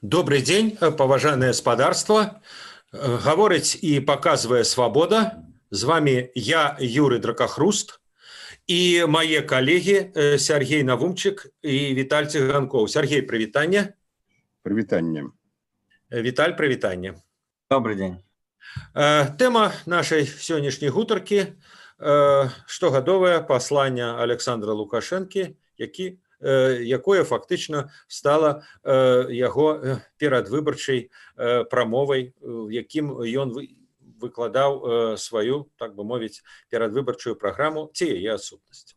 Добрый день, поважанае спадарства. Гаворыць і паказвае свабода. З вами я, Юрий Дракахруст, і мае калегі Сергей Навумчык і Віталь Цыганкоў. Сергей, прывітанне. Прывітанне. Віталь, прывітанне. Добрый день. Тэма нашай сённяшняй гутаркі штогадовае пасланне Александра Лукашэнкі, якое фактычна стала яго перадвыбарчай прамовай, якім ён выкладаў сваю, так бы мовіць, перадвыбарчую праграму ці яе адсутнасць.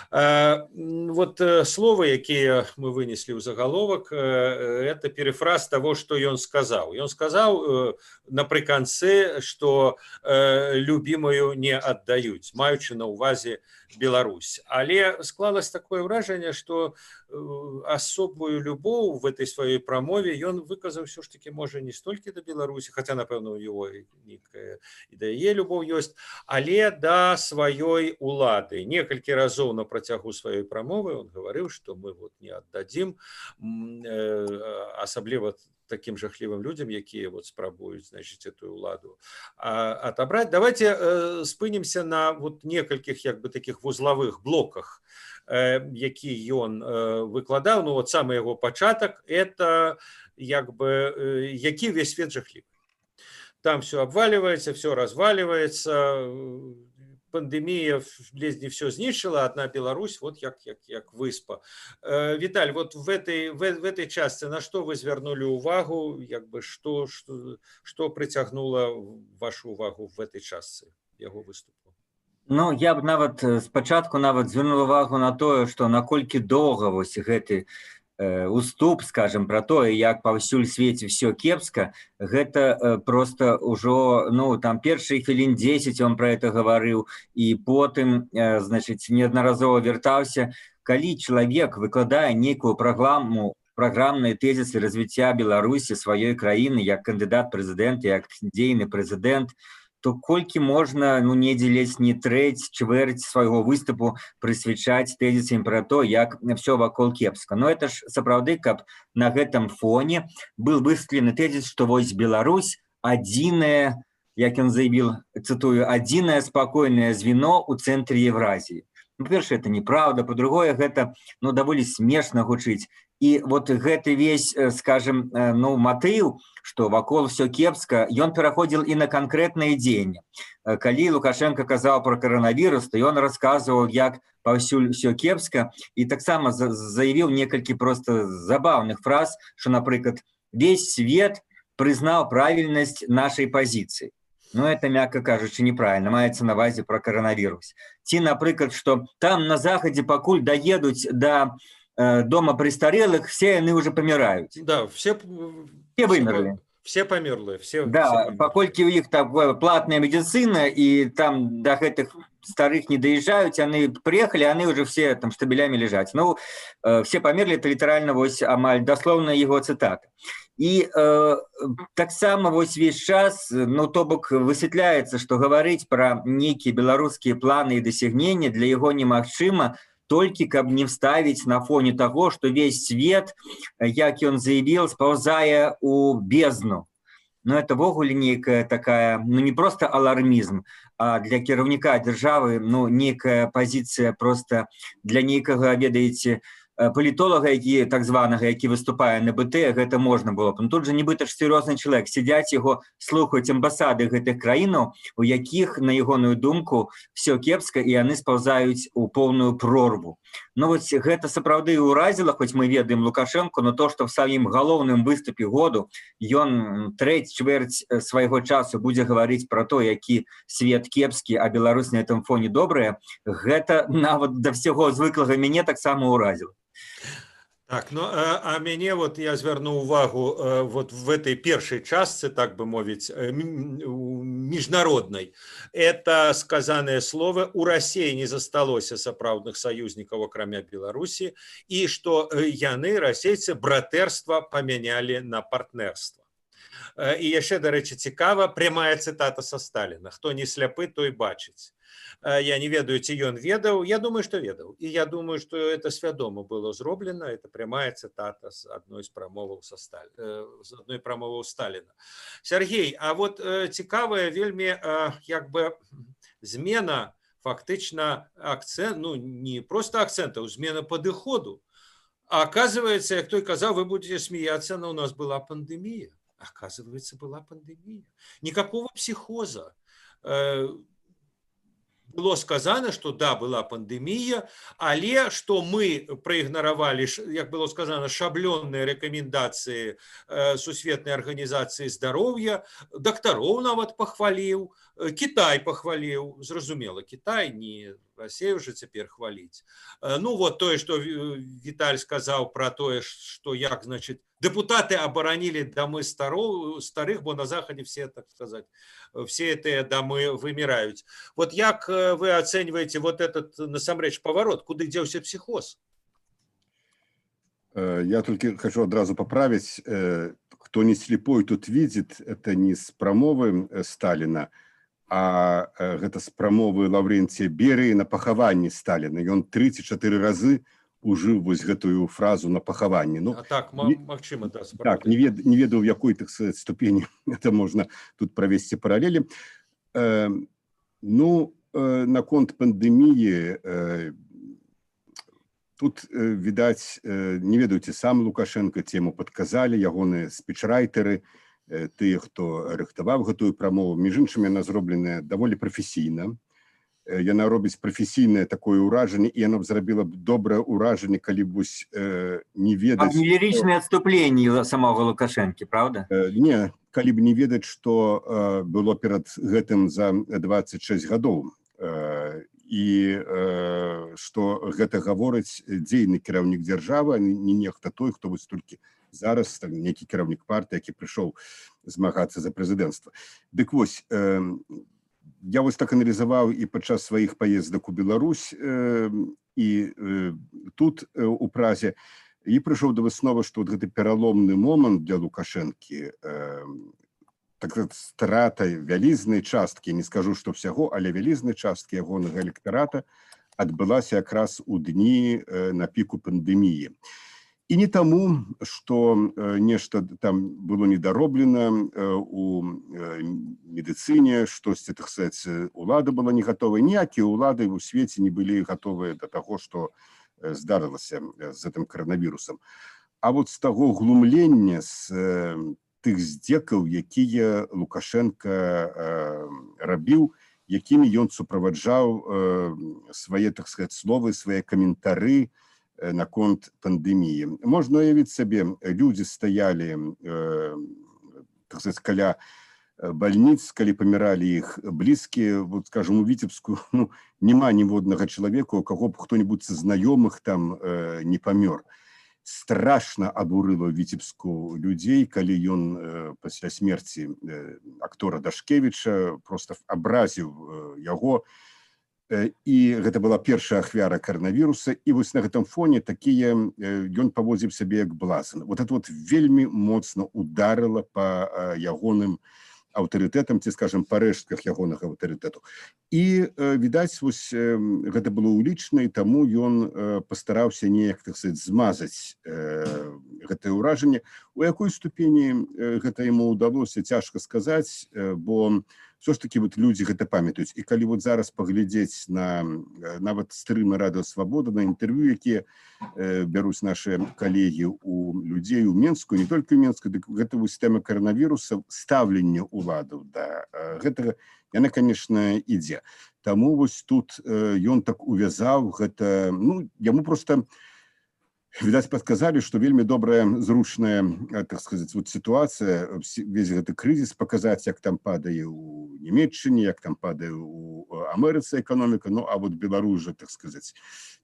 Вот словы, якія мы вынеслі ў загаловак, это перефраз того, што ён сказаў. Ён сказаў напрыканцы, што любімую не аддаюць, маючы на ўвазе Беларусь. Але склалось такое ўражанне, што асобую любоў в этой сваёй прамове ён выказаў ўсё ж таки, можа, не столькі да Беларусі, хаця, напэўна, у яго нейкая і да яе любоў ёсць, але да сваёй улады. Некалькі разоў на працягу сваёй прамовы он гаварыў, што мы вот не аддадзім, асабліва таким жахлівым людям, якія вот спрабуюць, значит, эту уладу отобрать. Давайте спынемся на вот некалькіх, як бы, таких вузлавых блоках, які ён выкладаў. Ну вот самы яго пачатак, это як бы які весь свет жахлівы. Там все обваливается, все разваливается, пандемия ледзь все знішчыла, одна Беларусь вот як выспа. Виталь, вот в этой части на что вы звярнули увагу, як бы что прыцягнула вашу увагу в этой части яго выступу? Ну, я б нават спачатку звярнуў увагу на тое, што наколькі доўга вось гэты уступ, скажем, про тое, як паўсюль свеце все кепска, гэта просто ўжо, ну, там першыя хвілін 10 он про это гаварыў, і потым, значит, неаднаразова вяртаўся. Калі чалавек выкладае нейкую праграмныя тэзісы развіцця Беларусі, сваёй краіны, як кандыдат прэзідэнта, як дзейны прэзідэнт, то колькі можна, ну, недзе ледзь не чвэрць свайго выступу прысвячаць тэзісам пра то, як все вакол кепска. Но это ж сапраўды, каб на гэтым фоне был высветлены тэзіс, што вось Беларусь адзінае, як ён заявіў, цытую, адзінае спакойнае звено ў цэнтры Евразіі. Ну, па-першае, это неправда, па-другое, гэта, ну, даволі смешна гучыць. І вот гэты весь, скажем, ну, матыў, што вакол все кепска, ён пераходзіл і на канкрэтныя дзеянні. Калі Лукашенко казаў про коронавірус, то ён расказваў, як паўсюль все кепска, і таксама заявіў некалькі просто забаўных фраз, што, напрыклад, весь свет прызнаў правільнасць нашай пазіцыі. Ну, это, мягко кажучи, неправильно, маецца на ўвазе про коронавірус. Ці, напрыклад, што там на захадзе пакуль даедуць да дома престарелых, все они уже помирают. Да, все вымерли. Все померли. Да, паколькі у іх такая платная медицина, и там до гэтых старых не доезжают, они приехали, они уже все там штабелями лежать. Ну, все померли, это литерально вось амаль дословно его цитата. І таксама вось весь час, ну, то бок высвятляецца, што гаварыць пра нейкія беларускія планы і дасягнення для яго немагчыма, толькі каб не вставіць на фоне таго, што весь свет, як ён заявіў, спаўзае у бездну. Ну, это ввогуле нейкая такая, ну, не просто алармізм, а для кіраўніка дзяржавы, ну, нейкая пазіцыя просто для нейкага, ведаеце, палітолага, які так званага, які выступае на БТ, гэта можна было б. Ну, тут же нібыта ж сур'ёзны чалавек, сядзяць яго, слухаюць амбасады гэтых краінаў, у якіх, на ягоную думку, все кепска, і яны спаўзаюць у поўную прорву. Ну, вось гэта сапраўды ўразіла, хоць мы ведаем Лукашенко, но то, што в сваім галоўным выступе году ён чвэрць свайго часу будзе гаварыць пра то, які свет кепскі, а Беларусь на этом фоне добрая, гэта нават да ўсяго звыклага мяне таксама ўразіла. Так, ну, а мяне вот я звярнуў увагу вот в этой першай частцы, так бы мовіць, міжнароднай. Это сказаныя словы: у России не засталося сапраўдных саюзнікаў, акрамя Беларусі, і што яны, расейцы, братэрства памянялі на партнерства. І яшчэ, дарэчы, цікава, прямая цытата са Сталіна: хто не сляпы, той бачыць. Я не ведаю, ці ён ведаў, я думаю, што ведаў. І я думаю, што это свядома было зроблена, это прямая цытата з адной з прамоваў Сталіна. Сергей, а вот цікавая вельмі як бы змена фактычна акцент, ну не просто акцентаў, змена падыходу. А оказывается, як той казаў, вы будете смеяться, но у нас была пандемия. Оказывается, была пандемия. Никакого психоза. Было сказано, что да, была пандемия, але что мы проигнорировали, как было сказано, шаблонные рекомендации Сусветной организации здоровья, докторов нават похвалил, Китай похвалил, зразумела, Китай, не Россия уже теперь хвалить. Ну вот то, что Виталь сказал про то, что як, значит, депутаты оборонили домы старых, бо на Заходе все, так сказать, все эти домы вымирают. Вот як вы оцениваете вот этот, насамрэч, поворот, куда делся психоз? Я только хочу одразу поправить, кто не слепой, тот видит, это не с промовы Сталина, а гэта з прамовы Лаўрэнція Берыі на пахаванні Сталіна. Ён 34 разы ужыў вось гэтую фразу на пахаванні. Ну, так, магчыма, да, так, не ведаю, в якой, так сказать, ступені это можна тут правесці паралелі. Ну, наконт пандэміі, тут, відаць, не ведаеце, сам Лукашенко тему падказалі, ягоныя спічрайтары, тыя, хто рыхтаваў гэтую прамову. Між іншым, яна зробленая даволі прафесійна. Яна робіць прафесійнае такое ўражанне, і яно б зрабіла б добрае ўражанне, калі б вось не ведаць... А не лірычныя адступленні самого Лукашэнкі, правда? Не, калі б не ведаць, што было перад гэтым за 26 гадоў. І што гэта гаворыць дзейны кіраўнік дзяржавы, а не нехта той, хто вось толькі зараз нейкі кіраўнік партыі, які прыйшоў змагацца за прэзідэнцтва. Дык вось, я вось так аналізаваў і падчас сваіх паездак у Беларусь, і тут у Празе, і прыйшоў да высновы, што гэты пераломны момант для Лукашэнкі, так страта вялізнай часткі, не скажу, што ўсяго, але вялізнай часткі ягонага электарата адбылася якраз у дні на піку пандэміі. І не таму, што нешта там было недароблена у медыцыне, штосьці, так сказаць, улада была не гатовая. Ніякія ўлады ў свеце не былі гатовыя да таго, што здарылася з гэтым каранавірусам. А вот з таго глумлення, з тых здзекаў, якія Лукашенко рабіў, якімі ён суправаджаў свае, так сказаць, словы, свае каментары наконт пандэміі. Можна уявіць сабе, людзі стаялі, так сказаць, каля бальніц, калі паміралі іх блізкія, вот, скажем, у Віцебску, ну, няма ніводнага чалавека, у каго б хто-небудзь з знаёмых там не памёр. Страшна абурыла Віцебску людзей, калі ён пасля смерці актора Дашкевіча проста абразіў яго. І гэта была першая ахвяра каранавіруса, і вось на гэтым фоне такія ён паводзіў сябе як блазан. Вот это вот вельмі моцна ударыла па ягоным аўтарытэтам, ці, скажем, па рэштках ягонага аўтарытэту. І, відаць, вось гэта было улічна, і таму ён пастараўся неяк, так сказаць, змазаць гэтае ўражанне. У якой ступені гэта яму ўдалося, цяжка сказаць, бо все ж таки вот людзі гэта памятаюць. І калі вот зараз паглядзець на нават стрымы Радыё Свабода, на інтэрв'ю, якія бяруць нашы калегі у людзей у Менску, не толькі ў Менску, дык гэта вось тэма каранавіруса, стаўленне ўладаў да гэтага, яна, конечно, ідзе. Таму вось тут ён так увязаў гэта, ну, яму проста відаць, падказалі, што вельмі добрая, зручная, так сказаць, вот сітуацыя, весь гэты крызіс паказаць, як там падае у Нямецчыне, як там падае у Амерыцы эканоміка, ну, а вот Беларусь жа, так сказаць,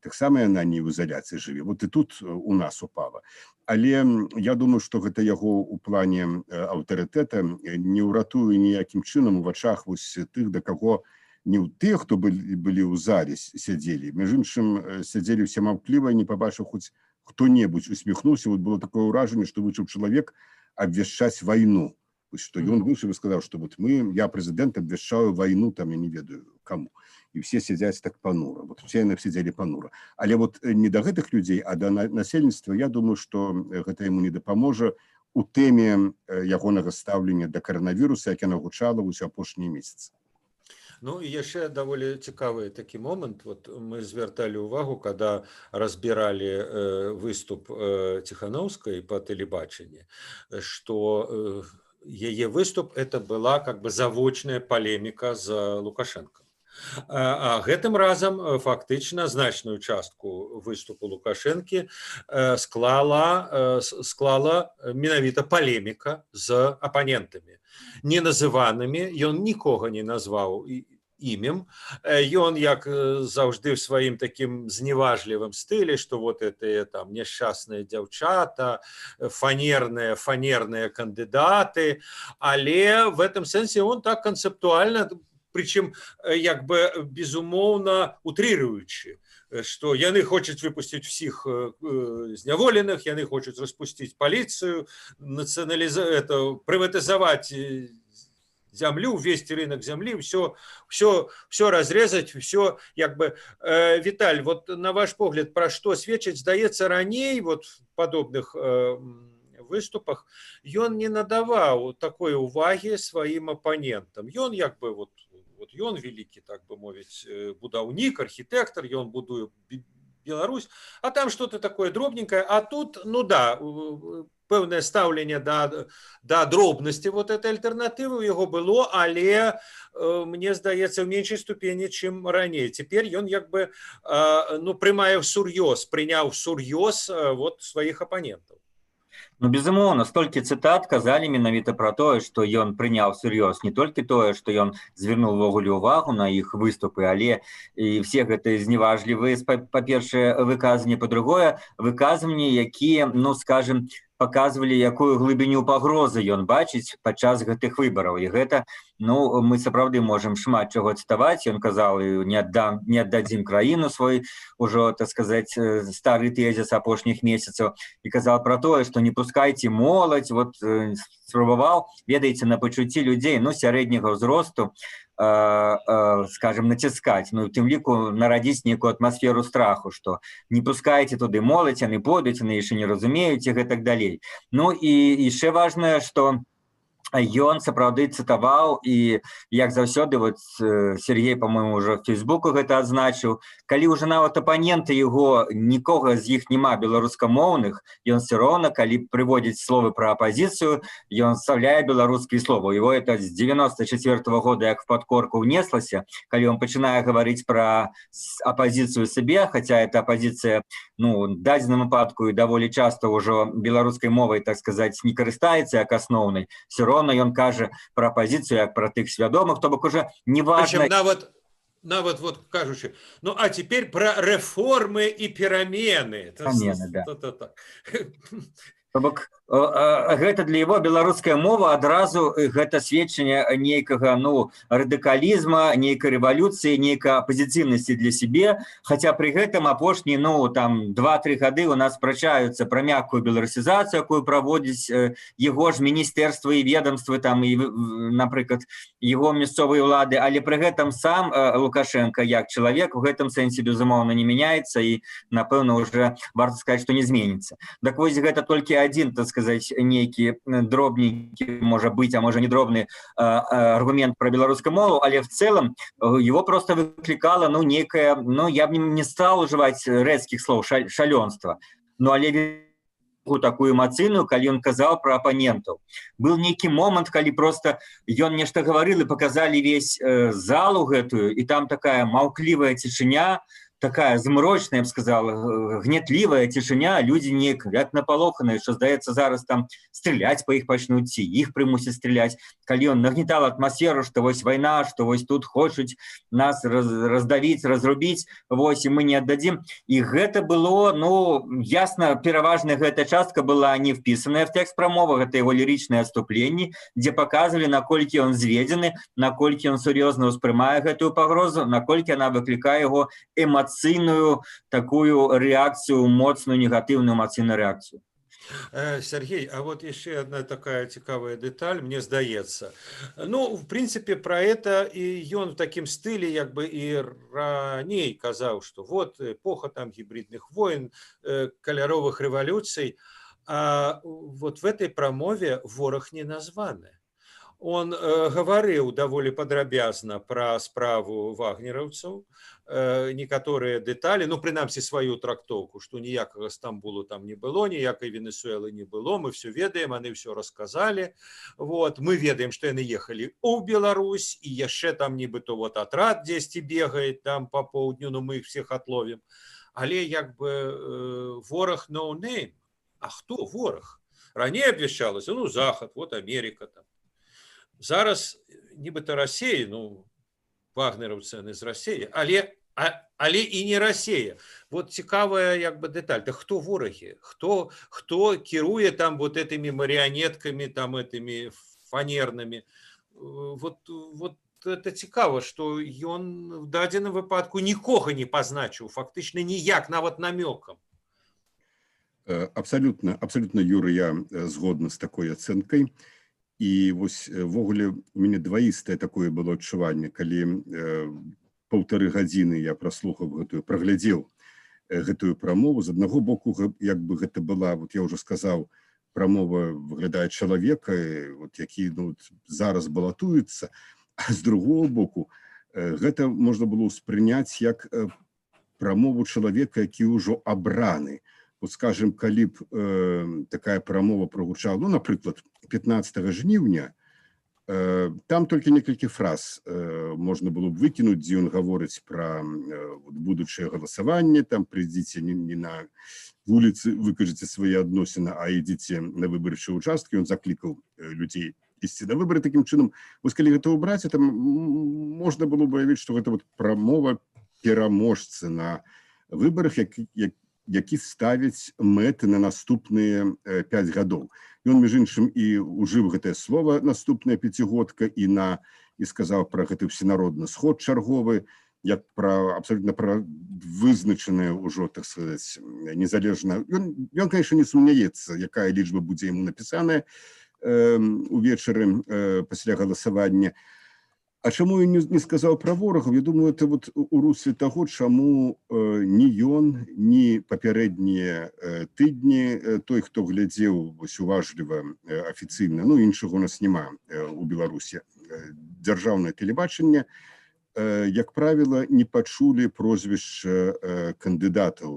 таксама яна не ў ізаляцыі жыве. Вот і тут у нас упала. Але я думаю, што гэта яго ў плане аўтарытэта не ўратуе ніякім чынам у вачах вось тых, да каго не ў тых, хто былі ў зале сядзелі. Між іншым, сядзелі ўсе маўкліва, не пабачыў хоць хто-небудзь усміхнуўся. Вот было такое ўражанне, што вышаў чалавек абвяшчаць вайну. Что он вышел и сказал, что вот я президент, обвящаю войну, там, я не ведаю кому. И все сидят так понуро. Вот все они сидели понуро. Але вот не до гэтых людей, а до насельніцтва, я думаю, что это ему не дапаможа у тэме ягонага стаўлення да каранавіруса, як яно гучала ўсе апошнія месяцы. Ну і яшчэ даволі цікавы такі момант. Вот мы звярталі ўвагу, когда разбіралі выступ Ціхановскай по тэлебачанні, што яе выступ это была как бы завочная палеміка за Лукашенко. А гэтым разам фактычна значную частку выступу Лукашэнкі склала менавіта палеміка з апанентамі неназыванымі. Ён нікога не назваў імем. Ён, як заўжды, в сваім такім зневажлівым стылі, што вот это там няшчасныя дзяўчата, фанерныя кандыдаты, але в этом сэнсе он так канцэптуальна, причем як бы безумоўна утрыруючы, што яны хочуць выпусціць всіх зняволеных, яны хочуць распусціць паліцыю, прыватызаваць землю, ввести рынок земли, все разрезать, все як бы. Виталь, вот на ваш погляд, про что сведчыць? Здаецца, раней вот в подобных выступах ён не надаваў такой уваги своим оппонентам. Ён як бы вот ён великий, так бы мовіць, будаўнік, архитектор, ён будуе Беларусь, а там что-то такое дробненькое, а тут, ну да, пэўнае стаўленне да дробнасці вот этой альтэрнатывы ў яго было, але мне здаецца, в меншай ступені, чым раней. Цяпер ён як бы прымае всур'ёз, прыняў всур'ёз вот сваіх апанентаў. Ну, безумоўна, столькі цытат казалі менавіта пра тое, што ён прыняў сур'ёз не толькі тое, што ён звярнуў увогуле ўвагу на іх выступы, але і все гэтыя зневажлівыя, па-першае, выказванні, па-другое, выказванні, якія, ну, скажем, показывали, якую глыбіню пагрозы ён бачыць падчас гэтых выбараў. І гэта, ну, мы сапраўды можам шмат чаго цытаваць. Ён казаў, не аддадзім краіну свой, ужо, так сказаць, стары тэзіс апошніх месяцаў, і казаў пра тое, што не пускайце моладзь, вот спрабаваў, ведаеце, на пачуцці людзей, ну, сярэдняга ўзросту, скажем, націскаць, ну, тым ліку нарадзіць некую атмасферу страху, што не пускайце туды моладзь, яны пойдуць, яны яшчэ не разумеюць і гэтак далей. Ну і яшчэ важнае, што ён сапраўды цытаваў, і як заўсёды, вот Сергей, по-моему, уже в Фейсбуку гэта адзначыў, калі ўжо нават апаненты яго, нікога з іх няма беларускамоўных, ён все роўна, калі прыводзіць словы пра апозіцыю, ён вставляе беларускія словы. Его это з 94-го года як в подкорку внеслася, калі он пачынае гаварыць пра апозіцыю сабе, хотя эта апозіцыя, ну, в дадзеным выпадку і даволі часта ўжо беларускай мовай, так сказаць, не карыстаецца як асноўнай, все роўна ён кажа пра апозіцыю як пра тых свядомых, то бок уже не важна. Нават вот кажучы, ну а теперь про реформы и перамены. Перамены, да. То бок гэта для яго беларуская мова адразу гэта сведчанне нейкага, ну, радыкалізма, нейкай рэвалюцыі, нейкай апозіцыйнасці для сябе, хаця пры гэтым апошнія, ну, там 2-3 гады у нас спрачаюцца пра мяккую беларусізацыю, якую праводзіць яго ж міністэрства і ведомствы, там, і, напрыклад, яго мясцовыя ўлады, але пры гэтым сам Лукашенко як чалавек у гэтым сэнсе, безумоўна, не мяняецца і, напэўна, уже варта сказаць, што не зменіцца. Так вось гэта толькі один, так сказать, нейкі дробненькі, можа быць, а можа не дробны аргумент про беларускую мову, але в целом его просто выкликало, ну, некое, ну, я бы не стал уживать рэзкіх слов, шалёнства, ну, але такую эмацыйную, калі ён казаў пра апанентаў. Был нейкі момант, калі просто ён нешта гаварыў і показалі весь залу гэтую, і там такая маўклівая цішыня, такая змрочная, я б сказал, гнетлівая цішыня, людзі неяк як напалоханыя, што, здаецца, зараз там стреляць па іх пачнуць, ці іх прымусяць стреляць. Калі ён нагнетал атмасферу, што вось вайна, што вось тут хочуць нас раздавіць, разрубіць, вось, і мы не аддадзім. І гэта было, ну, ясна, пераважная гэта частка была не впісаная в тэкст прамовы, гэта яго лірычныя адступленні, дзе паказвалі, наколькі ён зведзены, наколькі ён сур'ёзна ўспрымае гэтую пагрозу, наколькі яна выклікае яго эмацыйную такую реакцию, моцную негативную эмоційную реакцію. Сергей, а вот еще одна такая цікавая деталь, мне здаецца. Ну, в принципе, про это и ён в таким стиле, як бы и раней казаў, что вот эпоха там гибридных войн, каляровых революций, а вот в этой промове ворог не названы. Он говорил довольно падрабязна про справу вагнераўцаў, некаторыя дэталі, ну, прынамсі сваю трактоўку, што ніякага Стамбулу там не было, ніякай Венесуэлы не было, мы все ведаем, яны все рассказали. Вот. Мы ведаем, што яны ехалі ў Беларусь, і яшчэ там нібыто вот атрад дзесьці бегает там по поўдню, ну мы их всех отловим. Але як бы вораг no name. А хто вораг? Раней абвяшчалася, ну, Захад, вот Америка там. Зараз нібыта Расія, ну, вагнераўцы яны з Расіі, але і не Расія. Вот цікавая як бы дэталь. Да хто ворагі? Хто кіруе там вот этими марионетками, там этими фанерными? Вот это цікава, што ён в дадзеным выпадку нікога не пазначыў, фактычна ніяк, нават намёкам. Абсолютно, Юра, я згодна з такой ацэнкай. І вось ввогуле у мяне дваістае такое было адчуванне, калі 1,5 гадзіны я праглядзеў гэтую прамову. З аднаго боку, як бы гэта была, вот я ўжо сказаў, прамова выглядае чалавека, вот, які ну, зараз балатуецца, а з другого боку, гэта можна было ўспрыняць як прамову чалавека, які ўжо абраны. Вот, скажем, калі б такая прамова прогучала, ну, напрыклад, 15 жніўня, там толькі некалькі фраз можна было б выкінуць, дзе ён гаворыць пра будучае галасаванне, там прыйдзіце не на вуліцы, выкажыце свае адносіны, а ідзіце на выбарчыя участкі. Ён заклікаў людзей ісці на выбары такім чынам. Вось калі гэта ўбраць, там можна было б уявіць, што гэта вот прамова пераможцы на выбарах, які ставіць мэты на наступныя 5 гадоў. Ён, між іншым, і ўжыў гэтае слова наступная пяцігодка і сказаў пра гэты всенародны сход чарговы, як абсолютно пра вызначанае ўжо, так сказаць, незалежна. Ён, конечно, не сумняецца, якая лічба будзе яму напісаная увечары пасля галасавання. А чаму ён не сказаў пра ворагаў? Я думаю, это вот у русле таго, чаму ні ён, ні папярэднія тыдні, той, хто глядзеў уважліва афіцыйна, ну, іншага у нас няма у Беларусі, дзяржаўнае тэлебачанне, як правіла, не пачулі прозвішча кандыдатаў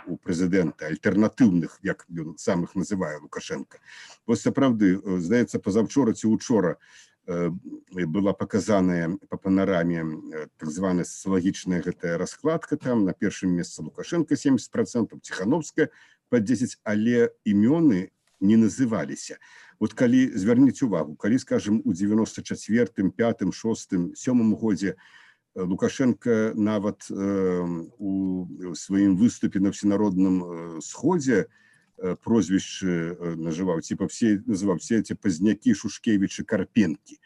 у прэзідэнта, альтэрнатыўных, як ён сам іх называе, Лукашенко. Вось сапраўды, здаецца, пазаўчора ці учора была показаная по панораме так званая социологичная гэтая раскладка, там на першым месцы Лукашенко 70%, Тихановская под 10%, але імёны не называліся. Вот калі звярніце увагу, калі, скажем, у 94-м, 5-м, 6-м, 7-м годзе Лукашенко нават у сваім выступе на всенародным сходзе прозвішчы называў, называў все эти пазнякі, Шушкевічы, Карпенкі.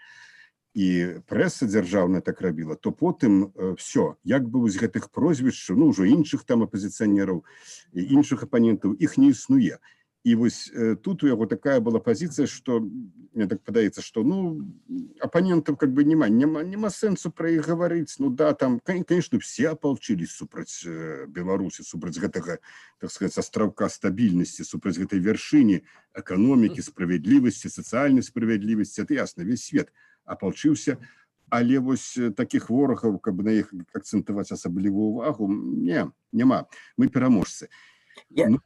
І прэса дзяржаўная так рабіла, то потым все, як бы з гэтых прозвішчаў, ну, ўжо іншых там апозіцыянераў, іншых апанентаў, іх не існуе. І вось тут у яго такая была пазіцыя, што, мне так падаецца, што, ну, апанентаў как бы няма сэнсу пра іх гаварыць. Ну да, там, конечно, все апалчылись супраць Беларусі, супраць гэтага, так сказать, астраўка стабільнасці, супраць гэтай вяршыні эканомікі, справядлівасці, сацыяльнай справядлівасці. Это ясна, весь свет апалчыўся. Але вось такіх ворагаў, каб на іх акцэнтаваць асаблівую увагу, няма. Мы пераможцы. Ну,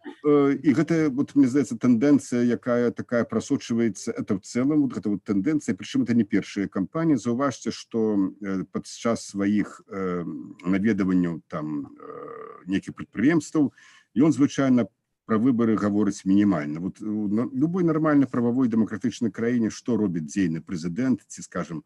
і гэта, вот, мне здаецца, тэндэнцыя, якая такая прасочваецца, это в цэлым, вот гэта вот тэндэнцыя, прычым это не першая кампанія. Заўважце, што падчас сваіх наведаванняў там нейкіх прадпрыемстваў ён звычайна пра выбары гаворыць мінімальна. Вот у любой нармальнай прававой дэмакратычнай краіне што робіць дзейны прэзідэнт, ці, скажем,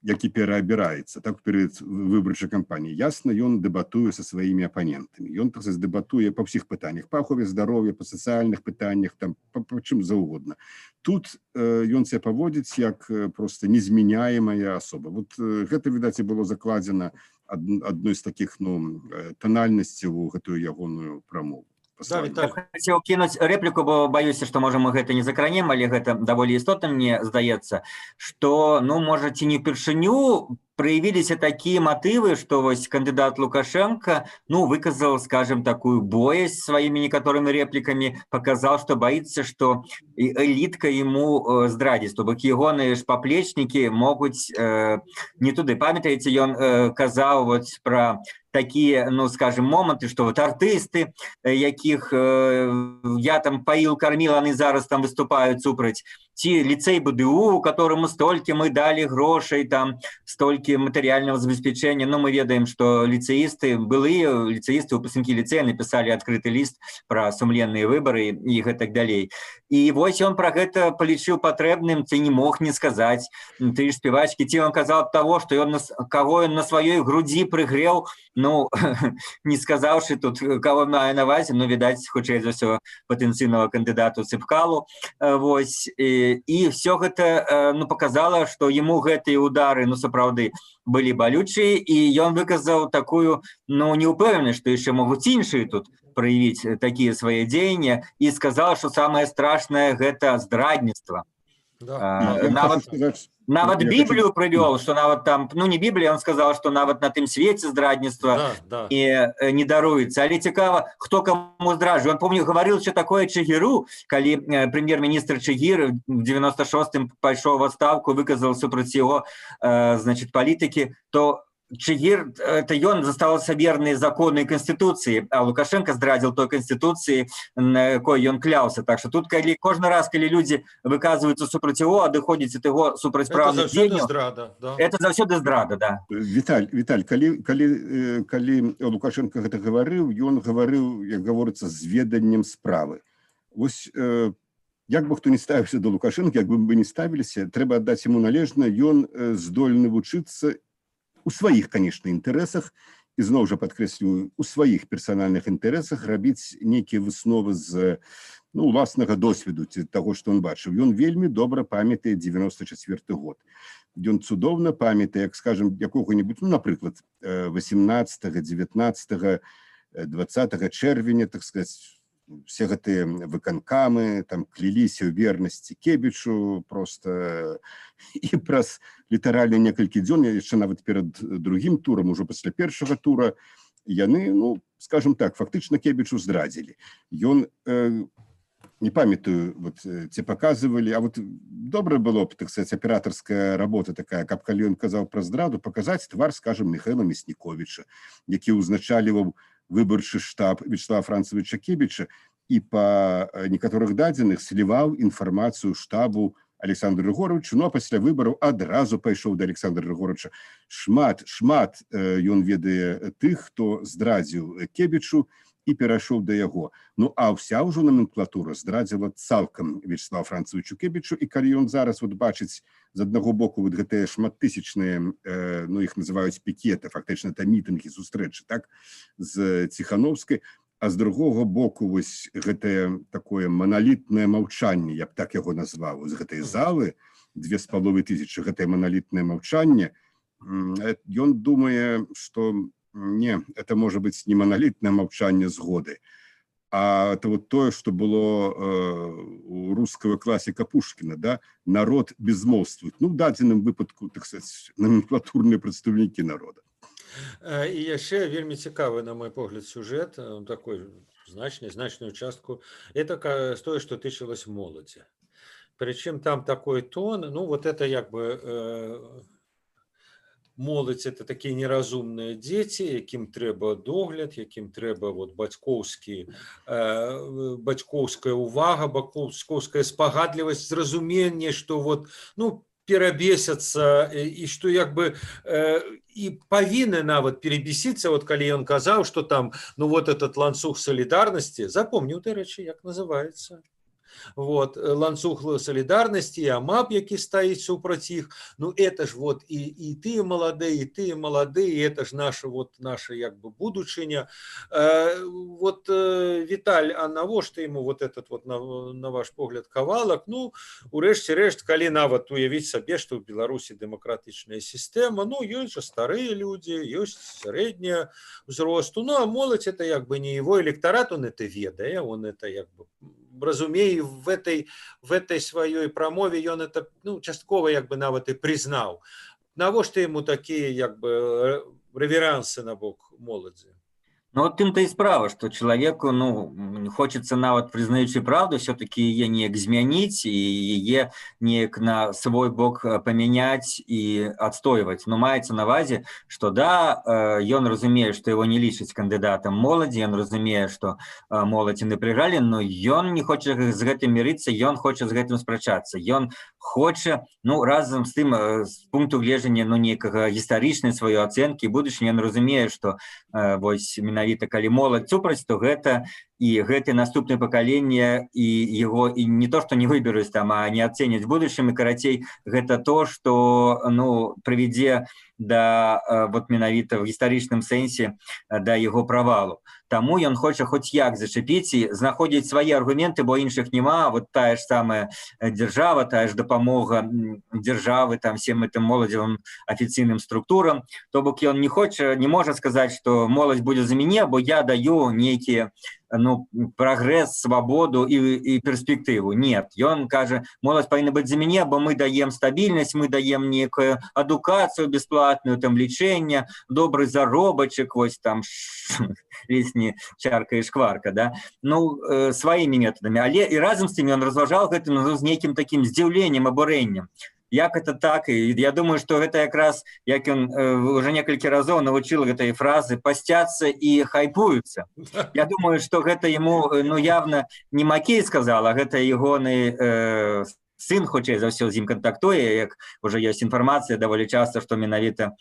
які пераабіраецца так перед выбарчай кампаніяй. Ясна, ён дэбатуе са сваімі апанентамі. Ён, так сказаць, дэбатуе па ўсіх пытаннях, па ахове здароўя, па сацыяльных пытаннях, там, па чым заўгодна. Тут ён себе паводзіць як проста незменяемая асоба. Вот гэта, відаць, і было закладзена адной з такіх, ну, танальнасцяў у гэтую ягоную прамову. паслання. Віталь. Хотел кинуть реплику, бо боюсь, что можем мы гэта не закранем, але гэта даволі істотна, мне здаецца, что, ну, может, и не впершыню проявились такие мотивы, что вось кандидат Лукашенко, ну, выказал, скажем, такую боязнь своими некоторыми репликами, показал, что боится, что элитка ему здрадит, то бок ягоныя ж поплечники могут не туды. Памятаете, ён казал вот про такие, ну, скажем, моменты, что вот артисты, яких я там поил, кормил, они зараз там выступают супраць, ці лицей БДУ, которому столько мы дали грошей, там, столько материального забеспечения. Ну, мы ведаем, что лицеисты, былые лицеисты, выпускники лицея написали открытый лист про сумленные выборы и так далее. И вось он про гэта полічыў патрэбным, ці не мог не сказать. Ты ж спевачки, ці он казал того, что он, кого он на своей груди пригрел, ну, не сказавши тут, кого мае на увазе, ну, видать, хутчэй за ўсё патэнцыйнага кандыдату Цыпкалу. Вось, и все гэта, ну, показало, что ему гэтыя удары, ну, сапраўды, былі балючыя, и ён выказаў такую, ну, неупэўненасць, что еще могут іншыя тут проявить такие свои деяния, и сказал, что самое страшное гэта здрадніцтва. Да. Нават Библию привел, что нават там, ну не Библия, он сказал, что нават на тым свете здрадніцтва и не даруется. Але цікава, хто кому здражу. Он, помню, говорил, что такое Чигиру, калі премьер-министр Чигир в 96-м пайшоў в отставку, выказал супраць его, значит, политики, то Чигир, это он застался верный закону и конституции, а Лукашенко здрадил той конституции, на якой он клялся. Так что тут, калі, кожны раз, калі люди выказываются супраць его, а доходят от его супраць правных дзеянняў, это заўсёды здрада, да. Віталь, калі Лукашенко гэта гаварыў, ён гаварыў, як гаворыцца, з веданнем справы. Вось, як бы хто не ставіўся до Лукашенко, як бы мы не ставіліся, трэба аддаць яму належна, ён здольны вучыцца у сваіх, конечно, інтарэсах, і зноў жа падкрэслю, у сваіх персанальных інтарэсах рабіць нейкія высновы з, ну, уласнага досведу, таго, што он бачыў. Ён вельмі добра памятае 94 год. Ён цудоўна памятае, як, скажем, якога-небудзь, ну, напрыклад, 18, 19, 20 чэрвеня, так сказаць, все гэтыя выканкамы там кляліся ў вернасці Кебічу просто і праз літаральна некалькі дзён, яшчэ нават перад другім турам, ужо пасля першага тура, яны, ну, скажем так, фактычна Кебічу здрадзілі. Ён, не памятаю, вот, ці паказывалі, а вот добра было б, так сказать, аператарская работа такая, каб калі ён казаў пра здраду, паказаць твар, скажем, Михайла Мясніковіча, які ўзначальваў выбарчы штаб Вячеслава Францевича Кебіча і па некаторых дадзеных сліваў інфармацыю штабу Александру Григоровичу, ну а пасля выбараў адразу пайшоў да Александра Григоровича. Шмат ён ведае тых, хто здрадзіў Кебічу і перайшоў да яго. Ну а ўся ўжо номенклатура здрадзіла цалкам Вячеславу Францевичу Кебічу, і калі ён зараз вот бачыць з аднаго боку вот гэтыя шматтысячныя, ну іх называюць пікеты, фактычна это мітынгі, сустрэчы, так, з Ціхановскай, а з другого боку вось гэтае такое маналітнае маўчанне, я б так яго назваў, з гэтай залы 2500, гэтае маналітнае маўчанне, ён думае, што не, это может быть не монолитное молчание згоды, а это вот то, что было у русского классика Пушкина, да, народ безмолвствует. Ну, в дадзеным выпадку, так сказать, номенклатурные представники народа. І яшчэ вельмі цікавы, на мой погляд, сюжет, такой значную частку, это тое, что тычылось моладзі. Причем там такой тон, ну, вот это як бы... Моладзь – это такія неразумныя дзеці, якім трэба догляд, якім трэба вот бацькоўская увага, бацькоўская спагадлівасць, зразуменне, што вот, ну, перабесяцца, і што як бы і павінны нават перебесіцца, вот калі ён казаў, што там, ну, вот этот ланцуг солідарнасці, запомніў, дарэчы, як называецца. вот, ланцуг солидарности, и АМАП, які стаіць супраць іх. Ну, это ж вот и ты молодые, и ты молодые, это ж наша як бы будучыня. Вот, Виталь, а навошта ему вот этот вот, на ваш погляд, кавалак? Ну, урэшце рэшт, калі нават уявіць сабе, што ў Беларусі дэмакратычная сістэма, ну, ёсць жа старыя людзі, ёсць сярэдняя ўзросту, ну, а моладзь это як бы не его электорат, он это ведае, он это як бы разумее, в этой сваёй прамове ён это, ну, часткова як бы нават і прызнаў. Навошта ему такія як бы рэверансы на бок моладзі? Ну, вот тым-то і справа, што чалавеку, ну, хочацца нават прызнаючы правду, все-таки яе неяк змяніць і яе неяк на свой бок памяняць і адстойваць. Ну, маецца на ўвазе, што да, ён разумее, што яго не лічаць кандыдатам моладзі, ён разумее, што моладзь не прыгралі, но ён не хоча з гэтым мірыцца, ён хоча з гэтым спрачацца. Ён хоча, ну, разам з тым, з пункту гледжання, ну, нейкага гістарычнай сваёй ацэнкі будучыні, ён разумее, што вось менавіта калі моладзь супраць, то гэта і гэтае наступнае пакаленне і яго і не то што не выберуць там, а не ацэняць будучым, і карацей гэта то, што, ну, прывядзе да вот менавіта в гістарычным сэнсе да яго правалу. Таму ён хоча хоць як зачапіць і знаходзіць свае аргументы, бо іншых няма. Вот тая ж самая дзяржава, тая ж дапамога дзяржавы там всем этим моладзевым афіцыйным структурам. То бок ён не можа сказаць, што моладзь будзе за мяне, бо я даю нейкія, ну, прагрэс, свабоду і перспектыву. Нет, ён кажа, моладзь павінна быць за мяне, бо мы даем стабільнасць, мы даем нейкую адукацыю бесплатную, там лечение, добрый заробочек, вось там лісні чарка і шкварка, да? Ну, сваімі методамі. Але і разам з тым ён разважаў гэтым, ну, з нейкім такім здзіўленнем, абурэннем. Як это так? І я думаю, што гэта якраз, як ён уже некалькі разоў навучыў гэтай фразы «пасцяцца і хайпуюцца». Я думаю, што гэта яму, ну, явна не Макей сказал, а гэта ягоны сын, хутчэй за ўсё, з ім кантактуе, як уже ёсць інфармацыя даволі часта, што менавіта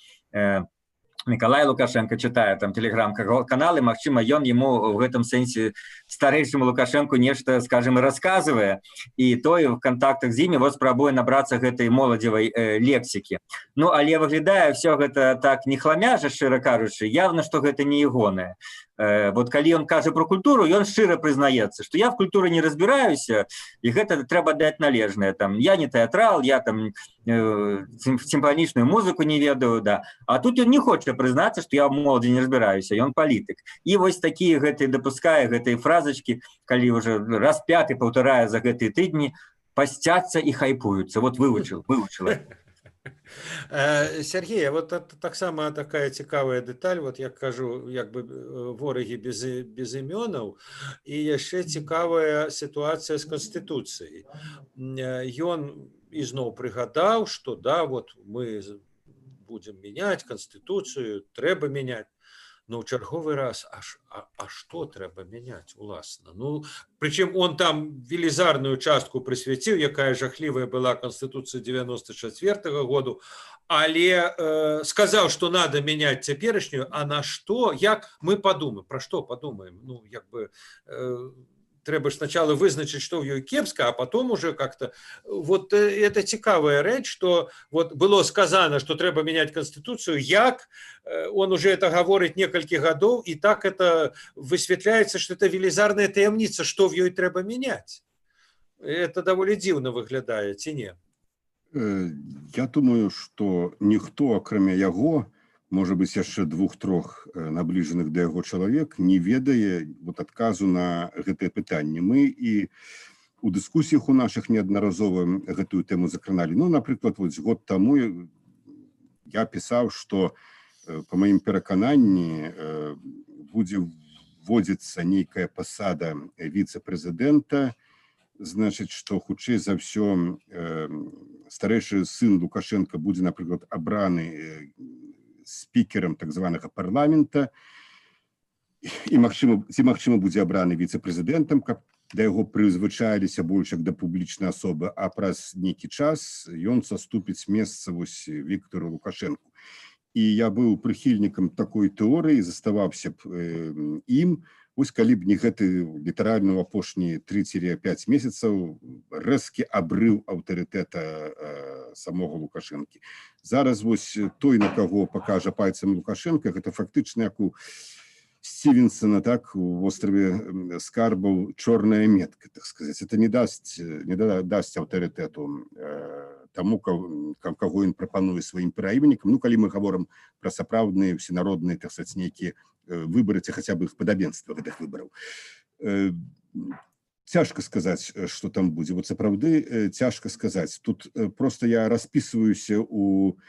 Миколай Лукашенко читае там телеграм-каналы, магчыма, ён ему в гэтым сэнсе старэйшаму Лукашенку нешта, скажем, расказвае, і той в контактах з імі вот спрабуе набрацца гэтай моладзевай лексікі. Ну, але выглядае все гэта так не хламяжа, шчыра кажучы, явно, што гэта не ягонае. Вот калі ён кажа про культуру, ён шчыра прызнаецца, што я в культуры не разбіраюся, і гэта трэба даць належнае. Там, я не тэатрал, я там сімфанічную музыку не ведаю, да. А тут ён не хоча прызнацца, што я в моладзі не разбіраюся, ён палітык. І вось такія гэтыя дапускае гэтыя фразачкі, калі уже раз пяты паўтарае за гэтыя тыдні, пасцяцца і хайпуюцца. Вот вывучыла. Сергей, вот таксама такая цікавая дэталь, вот як кажу, як бы ворагі без імёнаў, і яшчэ цікавая сітуацыя з Канстытуцыяй. Ён ізноў прыгадаў, што да, вот мы будзем мяняць Канстытуцыю, трэба мяняць. Ну, в чарговы раз, а што трэба мяняць, уласна? Ну, прычым он там велізарную частку прысвяціў, якая жахлівая была Канстытуцыя 94-го году, але сказаў, што надо мяняць цяперашнюю, а на што, як мы падумаем, пра што падумаем? Ну, як бы трэба ж сначала вызначыць, што ў ёй кепска, а потом уже как-то... Вот это цікавая рэч, што вот было сказано, што трэба мяняць Канстытуцыю, як он уже это гаворыць некалькі гадоў, і так это высвятляецца, што это велізарная таямніца, што в ёй трэба мяняць. Это даволі дзіўна выглядае, ці не? Я думаю, што ніхто, акрамя яго, можа быць, яшчэ двух-трох набліжаных да яго чалавек, не ведае вот адказу на гэтае пытанне. Мы і у дыскусіях у нашых неаднаразова гэтую тэму закраналі. Ну, напрыклад, вот год таму я пісаў, што па маім перакананні будзе вводзіцца нейкая пасада віцэ-прэзідэнта, значыць, што хутчэй за ўсё старэйшы сын Лукашенка будзе, напрыклад, абраны спікерам так званага парламента, і магчыма будзе абраны віцэ-прэзідэнтам, каб да яго прызвычаіліся больш як да публічнай асобы, а праз нейкі час ён саступіць месца вось Віктару Лукашенку. І я быў прыхільнікам такой тэорыі, заставаўся б ім, Вось калі б не гэты літаральна ў апошнія 3-5 месяцаў рэзкі абрыў аўтарытэта самога Лукашэнкі. Зараз вось той, на каго пакажа пальцам Лукашенко, гэта фактычна як у Стивенсона, так, у острове Скарбаў чорная метка, так сказать. Это не дасть аўтарытэту тому, каго ён прапануе сваім пераімнікам. Ну, калі мы гаворым пра сапраўдныя всенародныя, так сказать, нейкія выборы, ці хаця б іх падабенства гэтых выбараў. Цяжка сказаць, што там будзе. Вот сапраўды цяжка сказаць. Тут просто я распісваюся у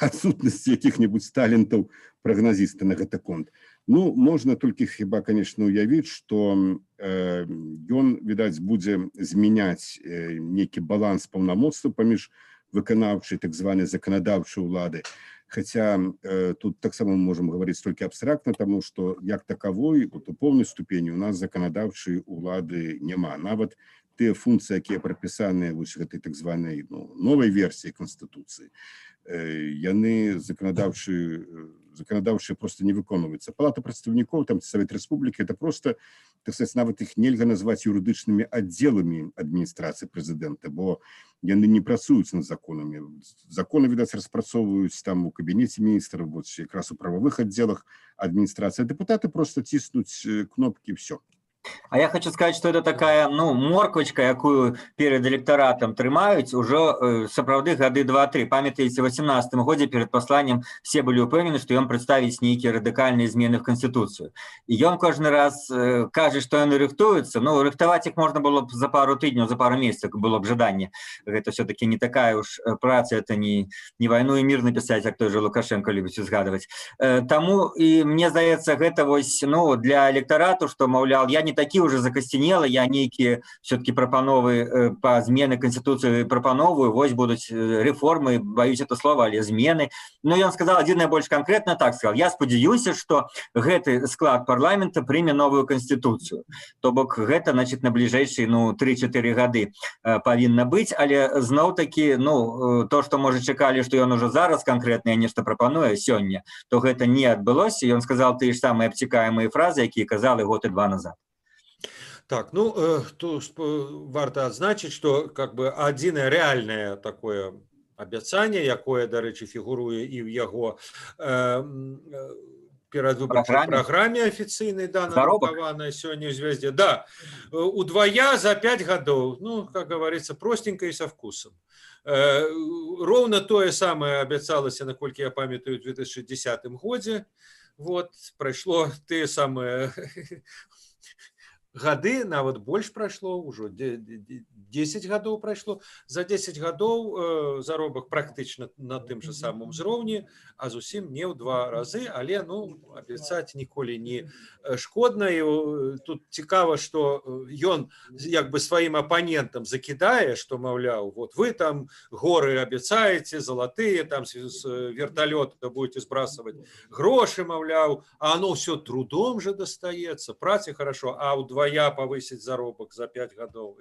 адсутнасці якіх-небудзь талентаў прагназіста на гэты конт. Ну, можна толькі хіба, конечно, уявіць, што ён, відаць, будзе змяняць нейкі баланс паўнамоцтва паміж выканаўчай, так званай заканадаўчай улады. Хотя тут таксама мы можем говорить только абстрактно, тому что як таковой, вот у полной ступени у нас законодавчай улады няма. Нават те функции, якія прапісаныя вось гэтай так званай новой версии Конституции, яны законодавчыя просто не выконваюцца. Палата прадстаўнікоў, там Совет Республики, это просто, так сказать, нават их нельга назвать юрыдычнымі аддзеламі адміністрацыі прэзідэнта, бо яны не працуюць над законамі. Законы, відаць, распрацоўваюць там у кабінеце міністраў, вот якраз у правовых аддзелах адміністрацыі. Депутаты просто ціснуць кнопки и все. А я хочу сказать, что это такая, ну, морквочка, якую перед электоратом трымаюць уже сапраўды гады 2-3. Памятаеце, в 18 годзе перед посланием все были упэўнены, что ён прадставіць нейкія радыкальныя змены в Конституцию. И ён кожны раз кажа, что яны рыхтуюцца. Ну, рыхтаваць их можно было б за пару тыдняў, за пару месяцев, было б жаданне. Это все-таки не такая уж праца, это не войну и мир написать, как той же Лукашенко любіць узгадывать. Тому и мне здаецца, гэта вось, ну, для электорату, что, маўляў, я не такі уже закостенелы, я нейкія все-таки прапановы по змены Конституции прапановую, вось будуць реформы, боюсь это слово, але змены. Но ён сказал адзінае больш конкретно так сказал: я спадзяюся, что гэты склад парламента прыме новую Конституцию. То бок гэта, значит, на ближайшие, ну, 3-4 гады павінна быць, але зноў-таки, ну, то, что можа чакалі, что ён уже зараз конкретно нешта прапануе сёння, то гэта не адбылося. Ён сказал тыя ж самыя абцікаемыя фразы, якія казал и год и 2 назад. Так, ну, тут варто адзначыць, что как бы адзінае рэальнае такое абяцанне, якое, дарэчы, фігуруе і ў яго перадвыбарчай праграме афіцыйнай, да, надрукаванай сёння ў звязде. Да, удвая за 5 гадоў, ну, как говорится, простенько и со вкусом. Ровно тое самае абяцалася, наколькі я памятаю, у 2010 годзе. Вот, прайшло тыя самыя гады, нават больш прайшло, ўжо 10 гадоў прайшло. За 10 гадоў заробак практычна на тым же самым узроўні, а зусім не ў 2 разы, але, ну, абяцаць ніколі не шкодна. І тут цікава, што ён як бы сваім апанентам закідае, што, маўляў, вот вы там горы абяцаеце, залатыя, там с верталёта будете сбрасывать грошы, маўляў, а оно все трудом же достаецца, працы хорошо, а удвая повысить заробак за 5 гадоў,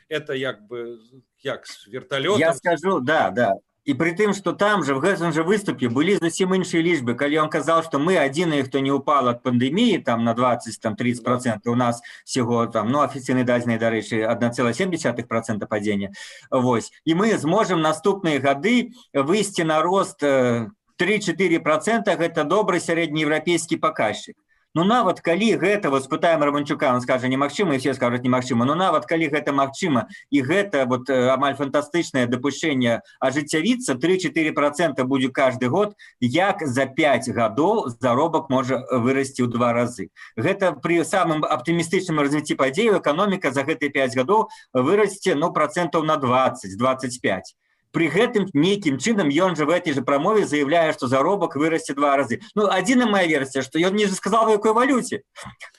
это як бы як с вертолетом. Я скажу, да. И при тым, что там же, в гэтым же выступе были зусім іншыя лічбы, калі он казал, что мы адзіныя, хто не упал от пандемии, там на 20-30%, у нас всего там, ну, официальные данные, дарэчы, 1,7% падения. Вось. И мы сможем наступные гады выйти на рост 3-4%, это добрый среднеевропейский показчик. Ну, нават калі гэта, вот спытаем Романчука, он скажа немагчыма, і все скажуць немагчыма, ну, нават калі гэта магчыма, і гэта вот амаль фантастычнае дапушчэнне ажыццявіцца, 3-4% будзе каждый год, як за 5 гадоў заробак можа вырасці ў 2 разы. Гэта при самым аптымістычным развіцці падзеяў эканоміка за гэтыя 5 гадоў вырасце, ну, процентаў на 20-25. При гэтым нейкім чынам ён же в этой же прамове заявляе, что заробак вырасце 2 разы. Ну, адзіная моя версия, что ён не же сказал, в якой валюте.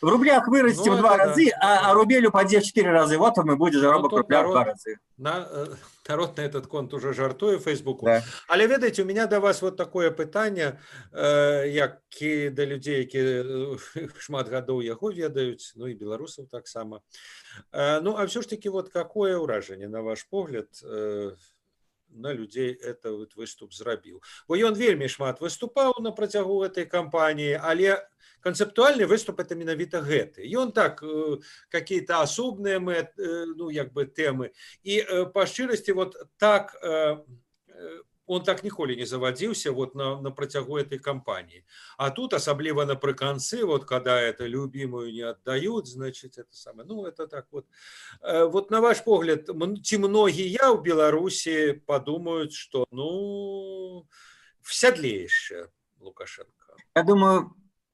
В рублях вырасце в 2 разы, а рубль упадзе в 4 разы. Вот он и будет заробак в рублях в 2 разы. Народ на этот конт уже жартуе в Фейсбуку. Да. Але ведаеце, у меня до вас вот такое пытанне, як і да людзей, які шмат гадоў яго ведаюць, ну і беларусаў таксама. Ну, а все ж таки, вот какое ўражанне, на ваш погляд, на людей это вот выступ зрабіў? Бо ён вельмі шмат выступаў на працягу этой кампаніі, але канцэптуальны выступ это менавіта гэты. Ён так какие-то асобныя ну як бы тэмы і па шчырасці вот так он так ніколі не завадзіўся вот на працягу этой кампании. А тут асабліва напрыканцы, вот когда это любимую не отдают, значит это самое, ну это так вот. Вот на ваш погляд, ці многія ў Беларусі подумают, что ну всядлейшее Лукашенко? Я думаю,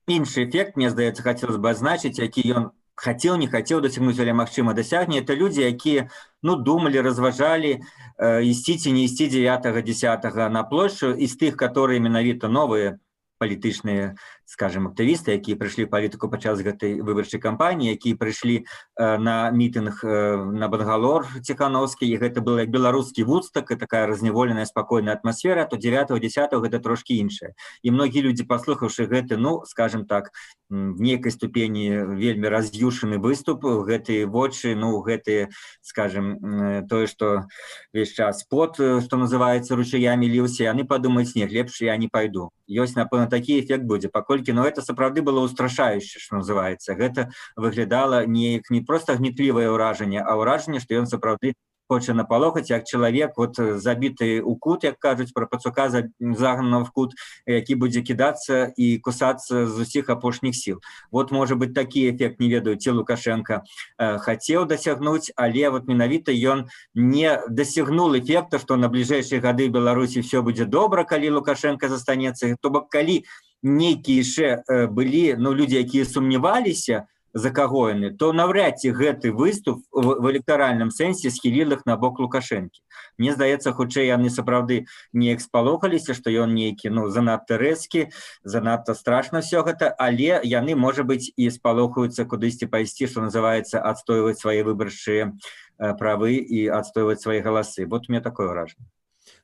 іншы эфект, мне здаецца, хацелось бы адзначыць, які ён хацеў, не хацеў дасягнуць, але магчыма дасягне, это людзі, якія ну думалі, разважалі, ісці ці не ісці 9-10 на плошчу, і з тых, которые менавіта новыя палітычныя, скажем, актывісты, якія прыйшлі ў палітыку падчас гэтай выбарчай кампаніі, якія прыйшлі на мітынг на Бангалор Ціхановскі, і гэта был як беларускі Вудстак, і такая разняволеная спакойная атмасфера, то 9-10 гэта трошкі іншае. І многія людзі, паслухаўшы гэты, ну, скажем так, в нейкай ступені вельмі раз'юшаны выступ, гэтыя вочы, ну, гэтыя, скажем, тое, што весь час пот, што называецца, ручаямі ліўся, яны падумаюць, не, лепш я не пайду. Ёсць, напэўна, такі эфект будзе, паколькі, ну, это сапраўды было ўстрашаюча, што называецца. Гэта выглядала не проста гнітлівае ўражанне, а ўражанне, што ён сапраўды хоча напалохаць, як чалавек, вот забіты ў кут, як кажуць, пра пацука загнана в кут, які будзе кідацца і кусацца з усіх апошніх сіл. Вот, можа быць, такі эфект, не ведаю, ці Лукашенко хацеў дасягнуць, але вот менавіта ён не дасягнуў эфекта, што на бліжэйшыя гады ў Беларусі все будзе добра, калі Лукашенко застанецца. То бок, калі нейкія яшчэ былі, ну, людзі, якія сумняваліся, за каго яны, то наўряд ці гэты выступ в электаральным сэнсе схіліл іх на бок Лукашэнкі. Мне здаецца, хутчэй яны сапраўды неяк спалохаліся, што ён нейкі, ну, занадта рэзкі, занадта страшна ўсё гэта, але яны, можа быць, і спалохаюцца кудысьці пайсці, што называецца, адстойваць свае выбарчыя правы і адстойваць свае галасы. Вот у меня такое ўражанне.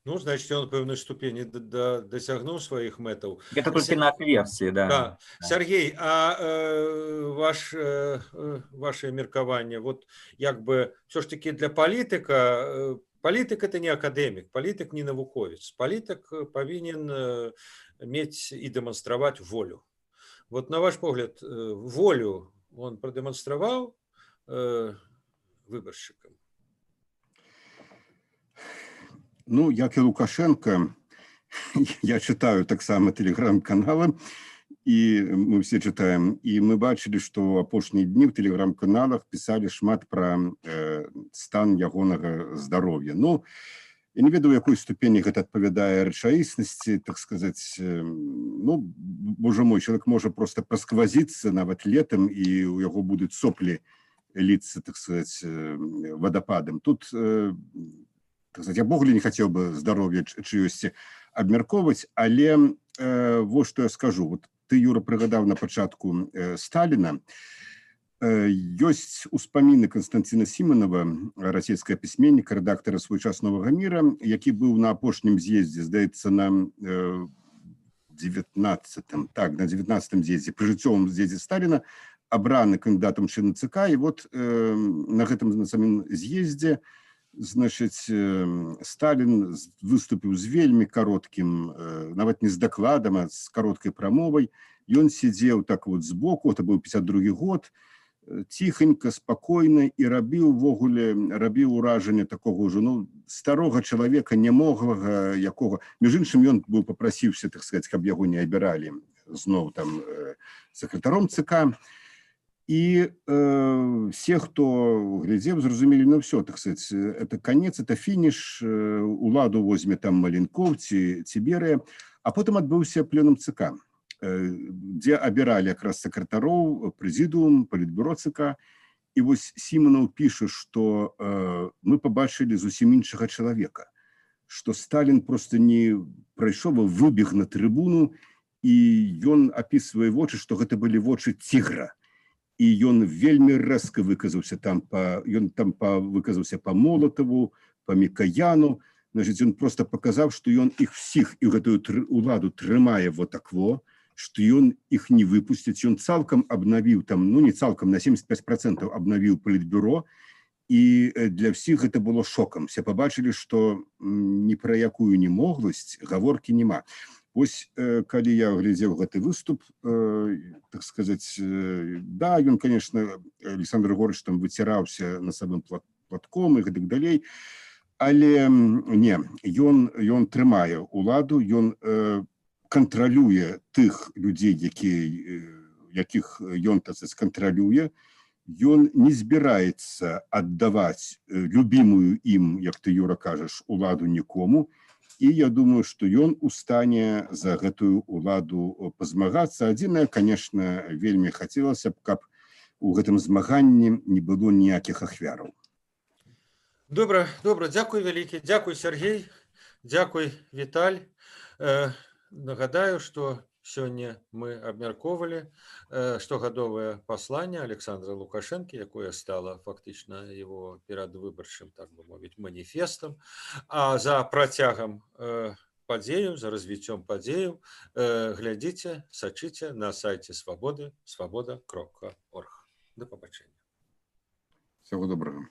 Ну, значит, он в пэўнай ступені дасягнуў сваіх мэтаў. Это только на версии, да. Да. Сергей, а ваше меркаванне, вот як бы все ж таки для палітыка, палітык это не акадэмік, палітык не навуковец, палітык павінен мець і дэманстраваць волю. Вот на ваш погляд, волю он продемонстраваў выбаршчыкам? Ну, як і Лукашенко, я читаю таксама телеграм-каналы, і мы все читаем, і мы бачылі, што ў апошнія дні ў телеграм-каналах пісалі шмат пра стан ягонага здароўя. Ну, я не ведаю, у якой ступені гэта адпавядае рэчаіснасці, так сказаць, ну, боже мой, чалавек можа проста прасквазіцца нават летам, і ў яго будуць соплі ліцца, так сказаць, вадападам. Тут я богулі не хацеў бы здароўя чыёсьці абмяркоўваць, але вот што я скажу. Вот ты, Юра, прыгадаў на пачатку Сталіна. Ёсць успаміны Константина Сімонова, расійскага пісьменніка, рэдактара «Свой час новага міра», які быў на апошнім з'ездзе, здаецца, на 19-м з'ездзе, прыжыццёвым з'ездзе Сталіна, абраны кандыдатам члена ЦК, і вот на гэтым самым з'ездзе, значыць, Сталін выступіў з вельмі кароткім, нават не з дакладам, а з кароткай прамовай. Ён сидзеў так вот збоку, это быў 52-й год, ціхенька, спакойна, і рабіў уражанне такога ўжо, ну, старога чалавека, нямоглага, якога, між іншым, ён быў папрасіўся, так сказаць, каб яго не абіралі зноў там сакратаром ЦК. І все, хто глядзеў, зразумелі, ну все, так сказать, это конец, это фініш, уладу возьме там Маленков ці Берыя, а потым адбыўся пленум ЦК, дзе абіралі якраз сакратароў, прэзідыум, палітбюро ЦК, і вось Сімонаў піша, што мы пабачылі зусім іншага чалавека, што Сталін просто не прайшоў, выбег на трыбуну, і ён апісвае вочы, што гэта былі вочы цігра. І ён вельмі рэзка выказаўся выказаўся па Молатаву, па Мікаяну. Значыць, ён просто паказаў, што ён іх всіх і гэтую уладу трымае вот так во, што ён іх не выпусціць. Ён цалкам абнавіў там, ну не цалкам, на 75% абнавіў палітбюро, і для ўсіх гэта было шокам. Все пабачылі, што ні пра якую немогласць гаворкі няма. Вось калі я глядзеў гэты выступ, так сказаць, да, ён, конечно, Александр Григорьевич там выціраўся насавым платком і гэтак далей, але не, ён трымае ўладу, ён кантралюе тых людзей, якіх ён, так сказаць, кантралюе, ён не збіраецца аддаваць любімую ім, як ты, Юра, кажаш, уладу нікому. І я думаю, што ён у стане за гэтую уладу пазмагацца. Адзінае, конечно, вельмі хацелася б, каб у гэтым змаганні не было ніякіх ахвяраў. Добра, дзякуй вялікі, дзякуй, Сергей, дзякуй, Віталь. Нагадаю, што сёння мы абмяркоўвалі штогадовае пасланне Александра Лукашэнкі, якое стала фактычна его перадвыбарчым, так бы мовіць, маніфестам. А за працягам падзеяў, за развіццём падзеяў глядзіце, сачыце на сайце Свабоды, swoboda.org. Да пабачэння. Всего доброго.